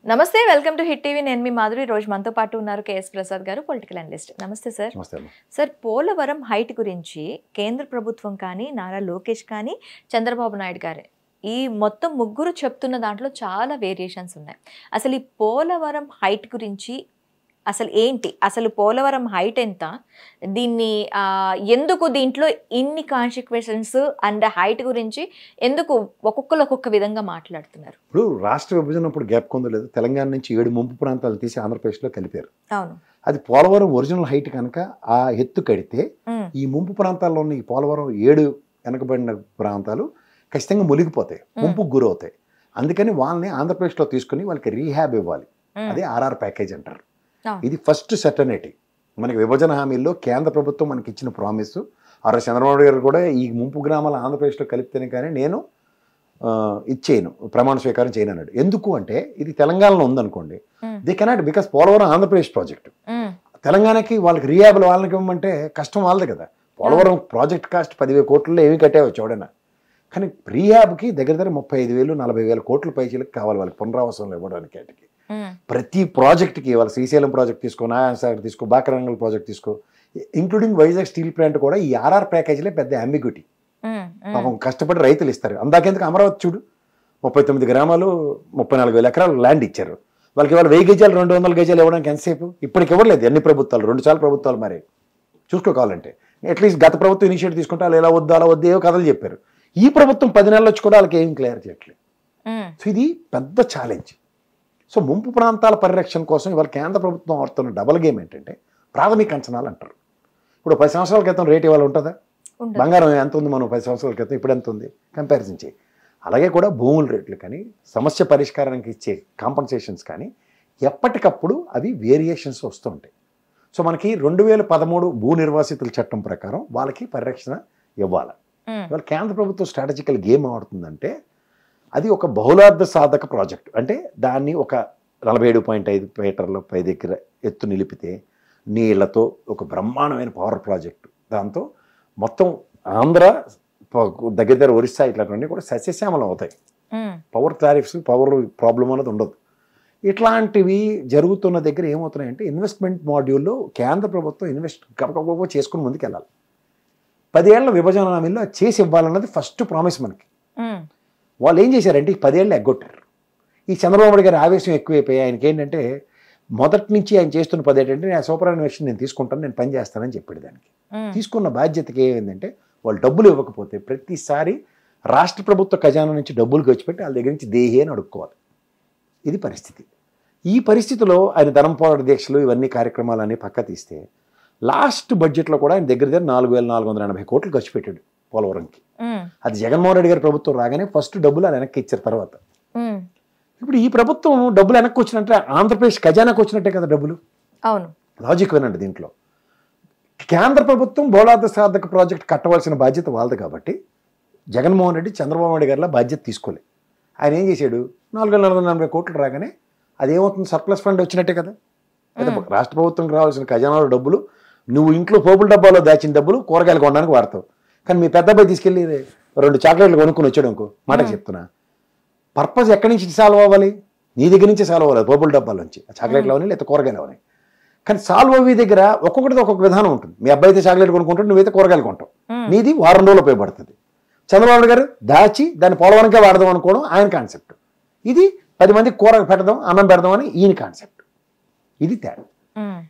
నమస్తే, welcome to hit TV. నేను మీ మాధురి. రోజు మనతో పాటు ఉన్నారు కేఎస్ ప్రసాద్ గారు, పొలిటికల్ అనలిస్ట్. నమస్తే సార్. సార్, పోలవరం హైట్ గురించి కేంద్ర ప్రభుత్వం కానీ, నారా లోకేష్ కానీ, చంద్రబాబు నాయుడు గారు ఈ మొత్తం ముగ్గురు చెప్తున్న దాంట్లో చాలా వేరియేషన్స్ ఉన్నాయి. అసలు ఈ పోలవరం హైట్ గురించి అసలు ఏంటి, అసలు పోలవరం హైట్ ఎంత, దీన్ని ఎందుకు దీంట్లో ఇన్ని కాన్సిక్వెన్సెస్ అండ్ హైట్ గురించి ఎందుకు ఒక్కొక్కరు ఒక్కొక్క విధంగా మాట్లాడుతున్నారు? ఇప్పుడు రాష్ట్ర విభజనప్పుడు గ్యాప్ కొందలేదు. తెలంగాణ నుంచి 7 ముంపు ప్రాంతాలు తీసి ఆంధ్రప్రదేశ్లో కలిపారు. అవును, అది పోలవరం ఒరిజినల్ హైట్ కనుక ఆ ఎత్తు కడితే ఈ ముంపు ప్రాంతాల్లో ఉన్న ఈ పోలవరం 7 వెనకబడిన ప్రాంతాలు ఖచ్చితంగా మునిగిపోతాయి, ముంపుకు గురవుతాయి. అందుకని వాళ్ళని ఆంధ్రప్రదేశ్లో తీసుకుని వాళ్ళకి రీహాబ్ ఇవ్వాలి. అదే ఆర్ఆర్ ప్యాకేజ్ అంటారు. ఇది ఫస్ట్ సర్టనిటీ. మనకి విభజన హామీల్లో కేంద్ర ప్రభుత్వం మనకి ఇచ్చిన ప్రామిస్. చంద్రబాబు గారు కూడా ఈ ముంపు గ్రామాల ఆంధ్రప్రదేశ్లో కలిపితేనే కానీ నేను ఇచ్చేయను, ప్రమాణ స్వీకారం చేయను అన్నాడు. ఎందుకు అంటే ఇది తెలంగాణలో ఉందనుకోండి, they cannot, because Polavaram Andhra Pradesh project. తెలంగాణకి వాళ్ళకి రీహాబులు వాళ్ళకి ఇవ్వమంటే కష్టం వాళ్ళది కదా. పోలవరం ప్రాజెక్ట్ కాస్ట్ 10,000 కోట్లలో ఏమి కట్టేవచ్చు ఎవడైనా. కానీ రీహాబ్కి దగ్గర 35,000 40,000 కోట్ల పైచీలకు కావాలి వాళ్ళకి పునరావాసంలో ఇవ్వడానికి. వాటికి ప్రతి ప్రాజెక్ట్కి వాళ్ళ శ్రీశైలం ప్రాజెక్ట్ తీసుకో, నారాయణసాగర్ తీసుకో, బాక్రాంగల్ ప్రాజెక్ట్ తీసుకో, ఇంక్లూడింగ్ వైజాగ్ స్టీల్ ప్లాంట్ కూడా ఈ ఆర్ఆర్ ప్యాకేజీలే పెద్ద అంబిగ్యూటీ. పాపం కష్టపడి రైతులు ఇస్తారు. అందాకెందుకు అమరావతి చూడు, 39 గ్రామాలు 34,000 ఎకరాలు ల్యాండ్ ఇచ్చారు. వాళ్ళకి ఇవాళ 1000 గజాలు 200 గజాలు ఇవ్వడానికి ఎంతసేపు? ఇప్పటికి ఇవ్వలేదు అన్ని ప్రభుత్వాలు, 2 సార్లు ప్రభుత్వాలు మరి చూసుకోవాలంటే. అట్లీస్ట్ గత ప్రభుత్వం ఇనిషియేటివ్ తీసుకుంటే వాళ్ళు ఎలా వద్దు అలా వద్దు ఏవో కథలు చెప్పారు. ఈ ప్రభుత్వం 10 నెలలు వచ్చి కూడా వాళ్ళకి ఏం క్లియర్ చేయట్లేదు. సో ఇది పెద్ద ఛాలెంజ్. సో ముంపు ప్రాంతాల పరిరక్షణ కోసం ఇవాళ కేంద్ర ప్రభుత్వం ఆడుతున్న డబల్ గేమ్ ఏంటంటే ప్రాథమిక అంచనాలు అంటారు. ఇప్పుడు 10 సంవత్సరాల క్రితం రేట్ ఇవాళ ఉంటుందా? బంగారం ఎంత ఉంది మనం 10 సంవత్సరాల క్రితం, ఇప్పుడు ఎంత ఉంది కంపారిజన్ చేయి. అలాగే కూడా భూముల రేట్లు కానీ, సమస్య పరిష్కారానికి ఇచ్చే కాంపన్సేషన్స్ కానీ ఎప్పటికప్పుడు అవి వేరియేషన్స్ వస్తూ ఉంటాయి. సో మనకి 2013 భూ నిర్వాసితుల చట్టం ప్రకారం వాళ్ళకి పరిరక్షణ ఇవ్వాలి. ఇవాళ కేంద్ర ప్రభుత్వం స్ట్రాటజికల్ గేమ్ ఆడుతుందంటే అది ఒక బహుళార్థ సాధక ప్రాజెక్టు. అంటే దాన్ని ఒక 47.5 మీటర్ల పై దగ్గర ఎత్తు నిలిపితే నీళ్లతో ఒక బ్రహ్మాండమైన పవర్ ప్రాజెక్టు. దాంతో మొత్తం ఆంధ్ర దగ్గర ఒరిస్సా ఇట్లాంటివన్నీ కూడా సస్యశ్యామలం అవుతాయి. పవర్ టారిఫ్స్, పవర్ ప్రాబ్లం అనేది ఉండదు. ఇట్లాంటివి జరుగుతున్న దగ్గర ఏమవుతున్నాయంటే ఇన్వెస్ట్మెంట్ మాడ్యూల్లో కేంద్ర ప్రభుత్వం ఇన్వెస్ట్ గబగబ చేసుకుని ముందుకు వెళ్ళాలి. 10 ఏళ్ల విభజన హామీల్లో చేసి ఇవ్వాలన్నది ఫస్ట్ ప్రామిస్ మనకి. వాళ్ళు ఏం చేశారంటే ఈ 10 ఏళ్ళు ఎగ్గొట్టారు. ఈ చంద్రబాబు గారి ఆవేశం ఎక్కువైపోయి ఆయనకి ఏంటంటే మొదటి నుంచి ఆయన చేస్తున్న 10 ఏంటంటే నేను సూపర్ ఇన్వెస్టింగ్ నేను తీసుకుంటాను, నేను పని చేస్తానని చెప్పాడు. దానికి తీసుకున్న బాధ్యతకి ఏమైందంటే వాళ్ళు డబ్బులు ఇవ్వకపోతే ప్రతిసారి రాష్ట్ర ప్రభుత్వ ఖజానా నుంచి డబ్బులు ఖర్చుపెట్టి వాళ్ళ దగ్గర నుంచి దేహి అని అడుక్కోవాలి. ఇది పరిస్థితి. ఈ పరిస్థితిలో ఆయన ధనం పోరాట దీక్షలు ఇవన్నీ కార్యక్రమాలన్నీ పక్క తీస్తే లాస్ట్ బడ్జెట్లో కూడా ఆయన దగ్గర 4,480 కోట్లు ఖర్చు పెట్టాడు పోలవరంకి. అది జగన్మోహన్ రెడ్డి గారి ప్రభుత్వం రాగానే ఫస్ట్ డబ్బులు ఆయన వెనక్కి ఇచ్చారు. తర్వాత ఇప్పుడు ఈ ప్రభుత్వం డబ్బులు వెనక్కి వచ్చినట్టే ఆంధ్రప్రదేశ్ ఖజానాకు వచ్చినట్టే కదా డబ్బులు. అవును, లాజిక్ వినండి. దీంట్లో కేంద్ర ప్రభుత్వం బహుళార్థ సాధక ప్రాజెక్ట్ కట్టవలసిన బాధ్యత వాళ్ళది కాబట్టి జగన్మోహన్ రెడ్డి చంద్రబాబు నాయుడు గారిలా బాధ్యత తీసుకోలే. ఆయన ఏం చేశాడు, 4,480 కోట్లు రాగానే అదేమవుతుంది, సర్ప్లస్ ఫండ్ వచ్చినట్టే కదా. రాష్ట్ర ప్రభుత్వంకి రావాల్సిన ఖజానాలో డబ్బులు నువ్వు ఇంట్లో పోపుల డబ్బాలో దాచిన డబ్బులు కూరగాయలు కొనడానికి వాడతావు. కానీ మీ పెద్ద అబ్బాయి తీసుకెళ్ళి 2 చాక్లెట్లు కొనుక్కొని వచ్చాడు అనుకో, మాటకి చెప్తున్నా, పర్పస్ ఎక్కడి నుంచి సాల్వ్ అవ్వాలి? నీ దగ్గర నుంచి సాల్వ్ అవ్వాలి, పోపుల డబ్బాల నుంచి, చాక్లెట్లు అవని లేదా కూరగాయలు అవని. కానీ సాల్వ్ అవ్వే దగ్గర ఒక్కొక్కటిది ఒక్కొక్క విధానం ఉంటుంది. మీ అబ్బాయి అయితే చాక్లెట్ కొనుక్కుంటాడు, నువ్వైతే కూరగాయలు కొంటావు. నీది వారం రోజులు ఉపయోగపడుతుంది. చంద్రబాబు గారు దాచి దాన్ని పోలవరంకే వాడదాం అనుకోవడం ఆయన కాన్సెప్ట్. ఇది 10 మందికి కూర పెడదాం, అన్నం పెడదాం అని ఈయన కాన్సెప్ట్. ఇది తేడా.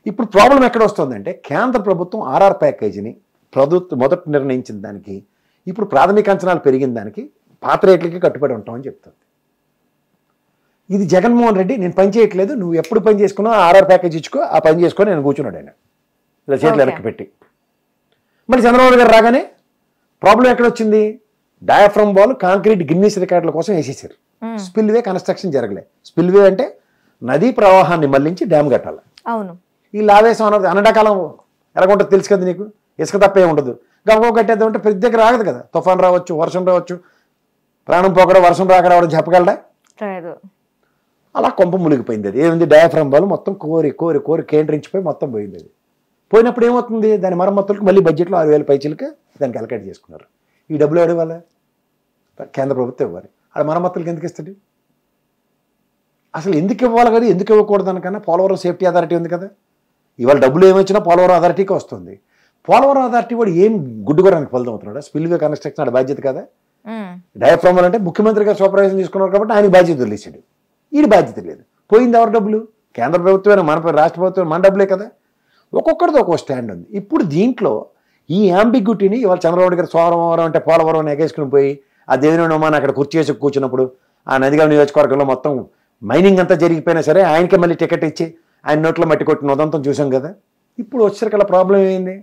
ఇప్పుడు ప్రాబ్లం ఎక్కడ వస్తుందంటే కేంద్ర ప్రభుత్వం ఆర్ఆర్ ప్యాకేజీని ప్రభుత్వం మొదట నిర్ణయించిన దానికి ఇప్పుడు ప్రాథమిక అంచనాలు పెరిగిన దానికి పాత రేట్లకి కట్టుబడి ఉంటామని చెప్తుంది. ఇది జగన్మోహన్ రెడ్డి నేను పని చేయట్లేదు, నువ్వు ఎప్పుడు పని చేసుకున్నా ఆర్ఆర్ ప్యాకేజ్ ఇచ్చుకో, ఆ పని చేసుకొని నేను కూర్చున్నాడు ఆయన ఇలా చేతులు వెనక్కి పెట్టి. మళ్ళీ చంద్రబాబు గారు రాగానే ప్రాబ్లం ఎక్కడ వచ్చింది, డయాఫ్రమ్ వాల్ కాంక్రీట్ గిన్నీస్ రికార్డుల కోసం వేసేసారు. స్పిల్వే కన్స్ట్రక్షన్ జరగలే. స్పిల్వే అంటే నదీ ప్రవాహాన్ని మళ్లించి డ్యామ్ కట్టాలి. అవును, ఈ లావేశం అన్నది అనడాకాలం ఎలాగుంటుంది తెలుసు కదా నీకు, ఇసుక తప్పే ఉండదు. గమగం కట్టేద్దామంటే ప్రతి దగ్గర రాగదు కదా, తుఫాన్ రావచ్చు, వర్షం రావచ్చు, ప్రాణం పోకడ వర్షం రాక రావడం చెప్పగలడా? అలా కొంప మునిగిపోయింది. అది ఏముంది, డయాఫ్రమ్ వాల్ మొత్తం కోరి కోరి కోరి కేంద్రించిపోయి మొత్తం పోయింది. అది పోయినప్పుడు ఏమవుతుంది, దాని మరమ్మతులకు మళ్ళీ బడ్జెట్లో 6,000 పైచీలకి దానికి అలకేట్ చేసుకున్నారు. ఈ డబ్బులు ఎవరు ఇవ్వాలి? కేంద్ర ప్రభుత్వం ఇవ్వాలి. ఆడ మరమ్మతులకు ఎందుకు ఇస్తాడు? అసలు ఎందుకు ఇవ్వాలి కానీ ఎందుకు ఇవ్వకూడదు అనకన్నా పోలవరం సేఫ్టీ అథారిటీ ఉంది కదా, ఇవాళ డబ్బులు ఏమొచ్చినా పోలవరం అథారిటీకి వస్తుంది. పోలవరం అథారిటీ వాడు ఏం గుడ్డుకోవడానికి ఫలితం అవుతున్నాడు? స్పిల్వే కన్స్ట్రక్షన్ ఆడ బాధ్యత కదా. డయాఫ్రామ్ అంటే ముఖ్యమంత్రి గారు సూపర్వైజన్ తీసుకున్నారు కాబట్టి ఆయన బాధ్యత వదిలేసాడు, వీడి బాధ్యత లేదు. పోయింది ఎవరి డబ్బులు? కేంద్ర ప్రభుత్వమే, మన రాష్ట్ర ప్రభుత్వం, మన డబ్బులే కదా. ఒక్కొక్కరిది ఒక్కొక్క స్టాండ్ ఉంది. ఇప్పుడు దీంట్లో ఈ యాంబిగ్యూటీని ఇవాళ చంద్రబాబు గారు సోమవారం అంటే పోలవరం ఎగేసుకుని పోయి ఆ దేవినోమాన్ని అక్కడ కుర్చీ వేసి కూర్చున్నప్పుడు ఆ నదిగా నియోజకవర్గంలో మొత్తం మైనింగ్ అంతా జరిగిపోయినా సరే ఆయనకే మళ్ళీ టికెట్ ఇచ్చి ఆయన నోట్లో మట్టి కొట్టిన ఉదంతం చూసాం కదా. ఇప్పుడు వచ్చేసరికల్లా ప్రాబ్లం ఏమైంది?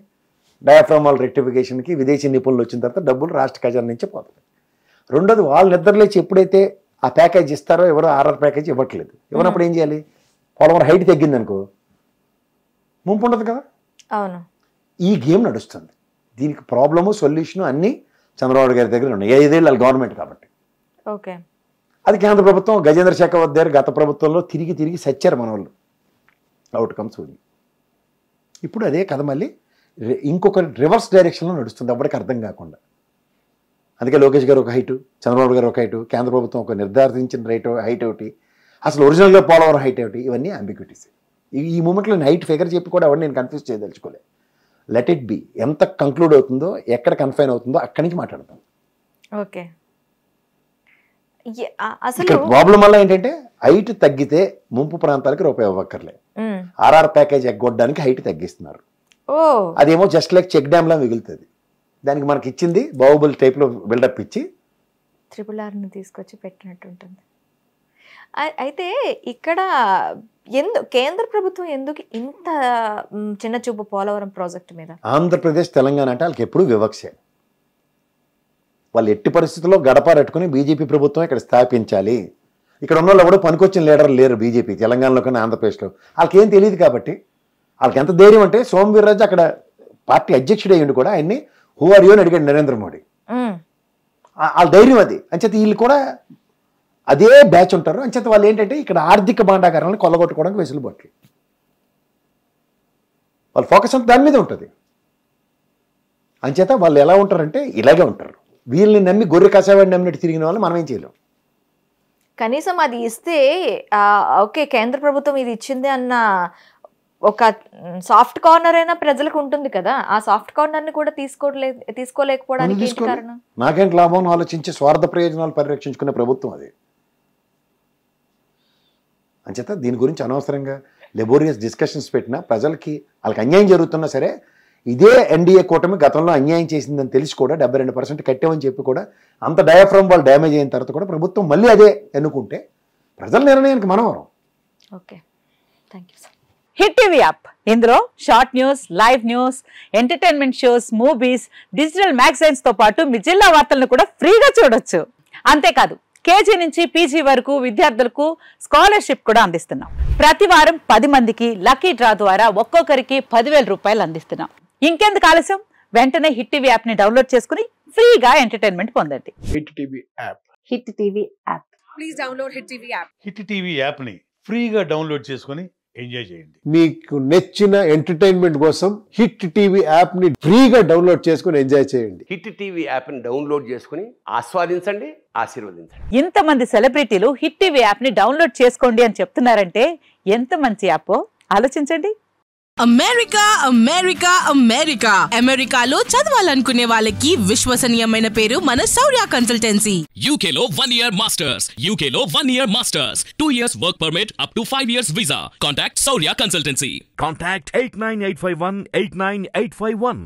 డయాఫ్రామాల్ రెక్టిఫికేషన్కి విదేశీ నిపుణులు వచ్చిన తర్వాత డబ్బులు రాష్ట్ర ఖజానా నుంచి పోతుంది. రెండోది వాళ్ళు నిద్రలేచి ఎప్పుడైతే ఆ ప్యాకేజ్ ఇస్తారో ఎవరో ఆర్ఆర్ ప్యాకేజ్ ఇవ్వట్లేదు. ఇవ్వనప్పుడు ఏం చేయాలి? పోలవరం హైట్ తగ్గింది అనుకో ముంపు ఉండదు కదా. అవును, ఈ గేమ్ నడుస్తుంది. దీనికి ప్రాబ్లము సొల్యూషను అన్నీ చంద్రబాబు గారి దగ్గర ఉన్నాయి. 5 ఏళ్ళు గవర్నమెంట్ కాబట్టి. ఓకే, అది కేంద్ర ప్రభుత్వం గజేంద్ర శేఖావత్ గారు గత ప్రభుత్వంలో తిరిగి సచ్చారు మన వాళ్ళు. అవుట్కమ్స్ ఉంది. ఇప్పుడు అదే కథ మళ్ళీ ఇంకొక రివర్స్ డైరెక్షన్లో నడుస్తుంది, అప్పటికి అర్థం కాకుండా. అందుకే లోకేష్ గారు ఒక హైటు, చంద్రబాబు గారు ఒక హైటు, కేంద్ర ప్రభుత్వం ఒక నిర్ధారించిన హైట్ ఒకటి, అసలు ఒరిజినల్గా పోలవరం హైట్ ఒకటి, ఇవన్నీ అంబిగ్యూటీస్. ఈ మూమెంట్లో నేను హైట్ ఫిగర్ చెప్పి కూడా ఎవరు నేను కన్ఫ్యూజ్ చేయదలుచుకోలే. Let it be. ఎంత కంక్లూడ్ అవుతుందో, ఎక్కడ కన్ఫైన్ అవుతుందో అక్కడి నుంచి మాట్లాడతాం. ఓకే. అసలు ప్రాబ్లం వల్ల ఏంటంటే హైట్ తగ్గితే ముంపు ప్రాంతాలకు రూపాయి ఇవ్వక్కర్లే. ఆర్ఆర్ ప్యాకేజ్ ఎగ్గొట్టడానికి హైట్ తగ్గిస్తున్నారు. అదేమో జస్ట్ లైక్ చెక్ డ్యామ్ లా మిగులుతుంది. దానికి మనకి ఇచ్చింది బాహుబలి టైప్ లో బిల్డప్ ఇచ్చి RRRని తీసుకొచ్చి పెట్టినట్టు ఉంటుంది. అయితే ఇక్కడ కేంద్ర ప్రభుత్వం ఎందుకు ఇంత చిన్న చూపు పోలవరం ప్రాజెక్టు మీద? ఆంధ్రప్రదేశ్ తెలంగాణ అంటే వాళ్ళకి ఎప్పుడు వివక్ష. వాళ్ళు ఎట్టి పరిస్థితుల్లో గడపారెట్టుకుని బీజేపీ ప్రభుత్వం ఇక్కడ స్థాపించాలి. ఇక్కడ ఉన్న వాళ్ళు ఎవడో పనికొచ్చిన లీడర్లు లేరు బీజేపీ తెలంగాణలో కానీ ఆంధ్రప్రదేశ్లో. వాళ్ళకి ఏం తెలియదు కాబట్టి వాళ్ళకి ఎంత ధైర్యం అంటే సోమవీర్రాజు అక్కడ పార్టీ అధ్యక్షుడు అయ్యిండు కూడా ఆయన్ని హూ ఆర్ యూ అని అడిగాడు నరేంద్ర మోడీ. వాళ్ళ ధైర్యం అది. అంచేత వీళ్ళు కూడా అదే బ్యాచ్ ఉంటారు. అంచేత వాళ్ళు ఏంటంటే ఇక్కడ ఆర్థిక భాండాగారాలను కొల్లగొట్టుకోవడానికి వెసులుబాట్లు. వాళ్ళ ఫోకస్ అంతా దాని మీద ఉంటుంది. అంచేత వాళ్ళు ఎలా ఉంటారంటే ఇలాగే ఉంటారు. వీళ్ళని నమ్మి గొర్రె కసావాడిని నమ్మినట్టు తిరిగిన వాళ్ళు మనం ఏం చేయలేం. కనీసం అది ఇస్తే ఓకే కేంద్ర ప్రభుత్వం ఇది ఇచ్చింది అన్న ఒక సాఫ్ట్ కార్నర్ అయినా ప్రజలకు ఉంటుంది కదా. ఆ సాఫ్ట్ కార్నర్ ని కూడా తీసుకోలేకపోవడానికి కారణం నాకేంటి లాభం ఆలోచించి స్వార్థ ప్రయోజనాలు పరిరక్షించుకునే ప్రభుత్వం అది. అంచేత దీని గురించి అనవసరంగా లెబోరియస్ డిస్కషన్స్ పెట్టినా ప్రజలకి వాళ్ళకి అన్యాయం జరుగుతున్నా సరే ఇదే ఎన్డీఏ కూటమి గతంలో అన్యాయం చేసిందని తెలిసి కూడా 72% కట్టామని చెప్పి కూడా అంత డయాఫ్రామ్ వాళ్ళు డ్యామేజ్ అయిన తర్వాత కూడా ప్రభుత్వం మళ్ళీ అదే ఎన్నుకుంటే ప్రజల నిర్ణయానికి మనవరం. Okay, thank you sir. Hit TV app, ఇందులో short news, live news, entertainment shows, movies, digital magazines తో పాటు మీ జిల్లా వార్తలను కూడా ఫ్రీగా చూడొచ్చు. అంతేకాదు కేజీ నుంచి పీజీ వరకు విద్యార్థులకు స్కాలర్షిప్ కూడా అందిస్తున్నాం. ప్రతి వారం 10 మందికి లక్కీ డ్రా ద్వారా ఒక్కొక్కరికి 10,000 రూపాయలు అందిస్తున్నాం. ఇంకెందుకు ఆలస్యం, వెంటనే హిట్ టీవీ యాప్ ని డౌన్లోడ్ చేసుకుని ఫ్రీగా ఎంటర్టైన్మెంట్ పొందండి. Hit TV app. Hit TV app. Please download hit TV app. Hit TV app ని ఫ్రీగా డౌన్లోడ్ చేసుకుని ఎంజాయ్ చేయండి. మీకు నచ్చిన ఎంటర్టైన్మెంట్ కోసం హిట్ టీవీ యాప్ ని ఫ్రీగా డౌన్లోడ్ చేసుకుని ఎంజాయ్ చేయండి. హిట్ టీవీ యాప్ ని డౌన్లోడ్ చేసుకుని ఆస్వాదించండి, ఆశీర్వదించండి. ఇంతమంది సెలబ్రిటీలు హిట్ టీవీ యాప్ ని డౌన్లోడ్ చేసుకోండి అని చెప్తున్నారంటే ఎంత మంచి యాప్ ఆలోచించండి. అమెరికా అమెరికా అమెరికా అమెరికాలో చదవాలనుకునే వాళ్ళకి విశ్వసనీయమైన పేరు మన శౌర్య కన్సల్టెన్సీ. UK లో 1 year masters. UK లో 1 year masters. 2 years work permit up to 5 years visa. Contact Saurya Consultancy. Contact 89851 89851.